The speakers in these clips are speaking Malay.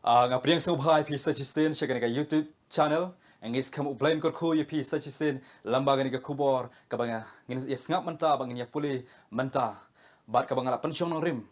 Ngapriang sa ubhay pi sa chisin siya ka YouTube channel. Ang is kamu blame ko ya pi sa chisin lambagan ka kubor kabanga ngin ngap manta bang niya puli manta. Bat kabanga la pensyong ng rim.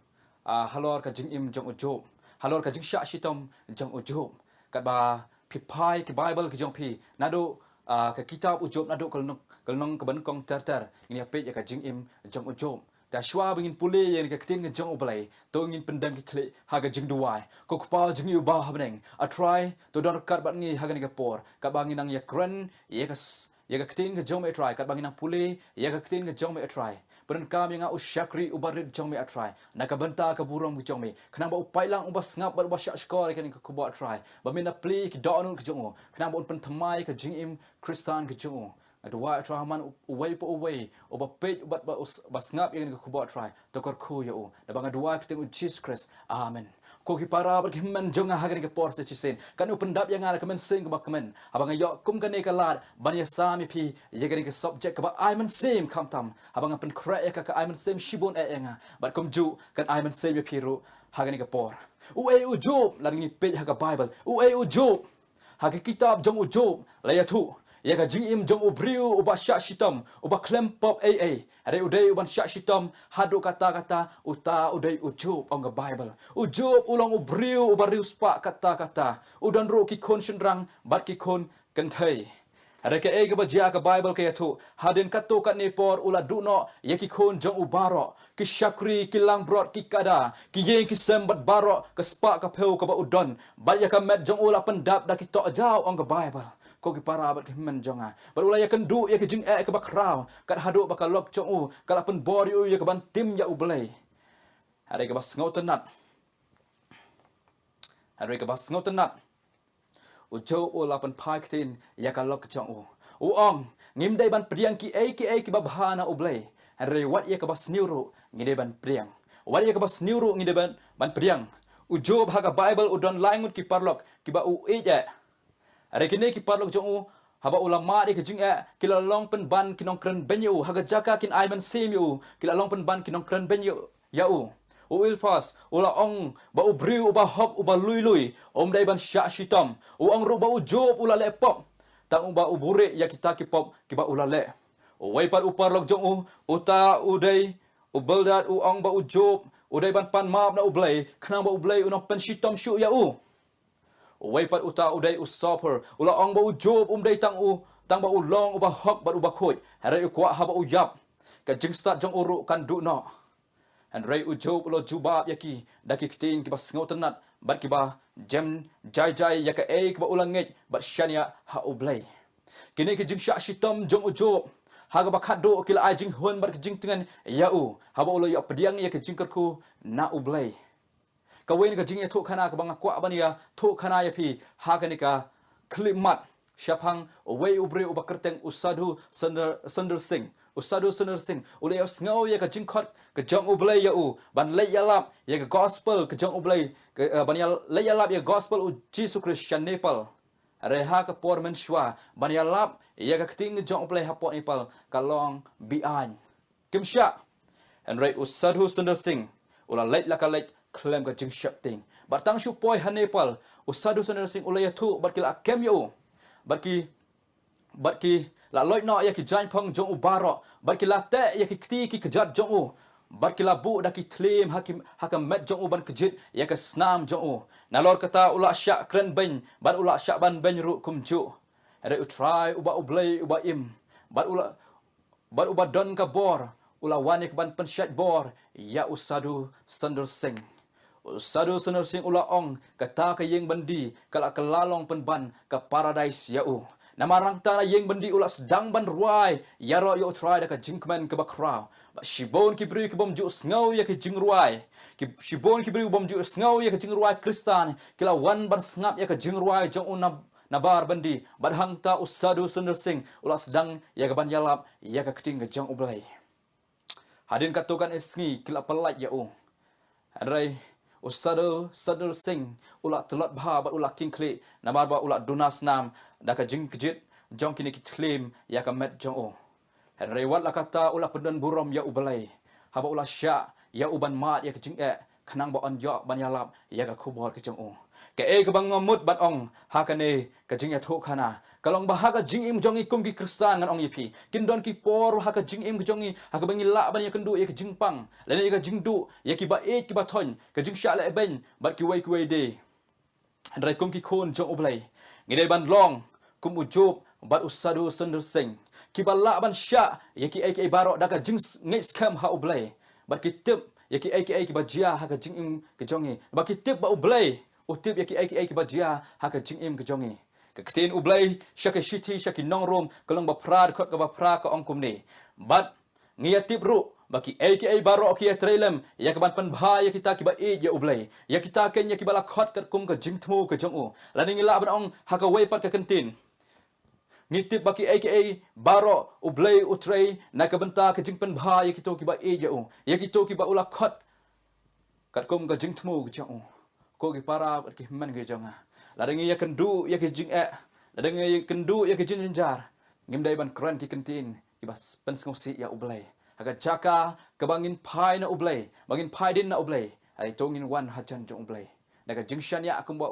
Halor ka jing im jong ujob. Halor ka jing sya shitom jong ujob. Kat ba pi pai ke Bible ke jong pi nado ka kitab ujob nado kalnong kabanukong terter ngin ya pe ya ka jing im jong ujob. Ta shwa bingin puli yang ka ketin ke jong ublay to ngin pendam ke kle haga jing duai ko kpa jing yu ba habneng a try to don kat bat ngi haga ni ke por ka bangin nang ya kren ya ka ketin ke jong me try kat bangin nang puli ya ka ketin ke jong me try peren kam yang usyakri ubarit jong me a try na ka benta ka burong ke jong me kenapa upai lang ubas ngap bat ubas syak skor kan ke kuba try ba mina pli ke donun ke jong kenapa un pen thamai ke jing im kristan ke jong Adwa try man away po away oba page ubat bas ngap yang ko buat try to kor ku yo da bang adwa kita Jesus Christ amen ko ki para ber himan jonga hagen ke por se chisen kan upendap yang ala kemen sing ke bakmen abang yo kum kan ke lad ban ya sami pi ye gen ke subject ke ba I man same kam tam abang pen kra ya ka I man same shibon e nga bat kum ju kan I man same pi ru hagen ke por u e u job lan ni page ha ka Bible u e u job ha ke kitab jong u job la ya tu ya ka jing im jong ubriu uba syak shitam uba klempop AA are udai uban syak shitam hadu kata-kata uta udai ujub on the Bible ujub ulang ubriu uba riu spak kata-kata udan ro ki kon sendrang bat ki kon kenthai are ke ba jia ka Bible ke tu hadin kato kat nepor ula duno ya ki kon jong ubaro ki syakri ki langbrot ki kada ki yeng ki sembat baro ke spak ka peu ka ba udon bat ya ka met jong ula pendap da ki tok jau on the Bible ko ki para bat ki men jonga barula ya kendu ya ki jing ke bakraw kat hadu bakal lok chong u kala pen bor yu ya ke ban tim ya ublay hari ke bas ngotenat hari ke bas ngotenat ujo ula pen paktin ya ka lok chong u ong ngim dai ban priang ki babhana ublay hari wat ya ke bas niuru ngide ban priang wat ya ke bas niuru ngide ban priang ujo bhaga Bible udon langut ki parlok ki ba u eja Are kini ki parlok jong haba ulama di kejing kila long pen ban kinong kren benyu haga jaka kin aiman sim yu kila long pen ban kinong kren benyu ya u il fas ula ong ba ubriu ba hop uba lui om dai ban syak shitam ong ru ba ujob ula le pop tang ba ubure ya kita ki pop ki ba ula le wai par uparlok jong uta udai ubeldat ong ba ujob udai ban pan map na ublay kena ba ublay unong pen shitam syu ya Waipat uta udai usoper ula ong ba ujob dai tang ba ulong uba hok ba uba khoi hare ukwa haba uyap ka jing start jong uru kan du no and rai ujob ulo jubab yaki daki ktin ki bas ngotenat bat ki ba jam jai yaka ki ba ulang ngej bat shania ha ublay kini ki jing syak shitam jong ujob haga ba khado kila ai jing hun bat ki jing tengan yau haba ulo ya pediang ya ki jing kerku na ublay kawen ka jing thok khana ka bang kwa bania thok khana ya phi ha ka ni ka klimat syapang wei ubre ubakerteng usadu sender sing ule ngau ya ka jing khot ka jong ublay ya ban le ya lap ya ka gospel ka jong ublay ka ban ya le ya lap ya gospel u Jesus Christian Nepal reha ka por men shwa ban ya lap ya ka ting jong ublay ha por Nepal ka long bian kimsha and right usadu sender sing ula late la ka late claim ka jing shap ting batang shu poi ha Nepal usadu saner sing ulaya thu barki la kem yo barki la loy no ya ki jain phong jong ubaro barki la te ya ki kti ki kejat jong u barki la bu da ki tlim hakam met jong u ban kejit ya ka snam jong u nalor kata ula syak kren ben ban ula syak ban ben ru kumju ada u try uba ublay uba im bat uba don ka bor ula wanik ban pensyat bor ya usadu sander sing Sadu senar sing ula ong kata ka yeng bandi kala kelalong penban ke paradise yau namarang ta yeng bandi ula sedang ban ruai yaro yo try da ka jingkman ke bakrau shibon ki bri ki bom ju ngau ya ke jingruai ki shibon ki bri bom ju ngau ya ke jingruai kristan kila wan ban ngap ya ke jingruai jong una nabar bandi badhang ta usadu senar sing ula sedang ya ke ban yalap ya ke keting ke jong ublay hadin katukan isngi kila pelat yau adrai usado sadul sing ula telat bha bat ula king kli namar ba ula dunas nam da ka jing kejit jong kini ki claim ya ka met jong o henry wat la kata ula pedan burom ya ubalai haba ula sya ya uban mat ya ka jing kenang ba on yo ban ya lap ya ka khubor ke jong o ke e ka bang ngamut ban ong ha ka ne ka jing ya tho khana kalong ba ha ka jing im jong i kum ki krisan ngan ong yipi kin don ki por ha ka jing im jong i ha ka bang la ban ya kendu ya ka jing pang le ne ka jing du ya ki ba e ki ba thon ka jing sha le ben bat ki wei de rai kum ki khon jong oblai ngide ban long kum ujub bat usadu sender sing ki ba la ban sha ya ki e baro da ka jing ngai scam ha oblai bat ki tip ya ki ba jia ha ka jing im ke jong i ba ki tip ba oblai utip ya ki ba jia ha ka jing im ke jong i ka ktin oblai shaki shiti shaki nong rom kalong ba prad khot ka ba pra ka ong kum ni bat ngia tip ru baki baro ki trailem ya ka ban pan bha ya kita ki ba e ya oblai ya kita ken ya ki bala khot ka kum ka jing thmu ka jong u lani ngila ban ong ha ka wei pat ka kentin ngitip baki baro oblai utrei na ka banta ka jing pan bha ya kito ki ba e ya u ya kito ki ba ula khot kat kum ka jing thmu ka jong u ko ki para ki man ka jong a lani ya kendu ya ki jing lani ya kendu ya ki jing jar ngimdai ban kran ki kentin ki bas pen ngosi ya oblai aga jaka kebangin pai na oblai bangin pai din na oblai ai tongin wan hajan jong oblai naga jingshan ya akum ba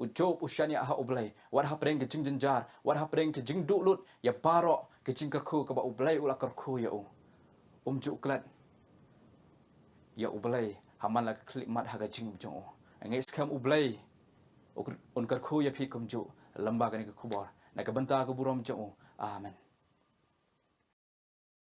ujob ushan ya ha oblai wat ha preng ke jing jenjar wat ha preng ke jing du lut ya baro ke jing kerku ke ba oblai ula kerku ya umju klat ya oblai haman la klik mat ha ga jing jong ngai skam oblai on kerku ya pi kumju lembaga ni ke kubor naga benta ke burom jong amen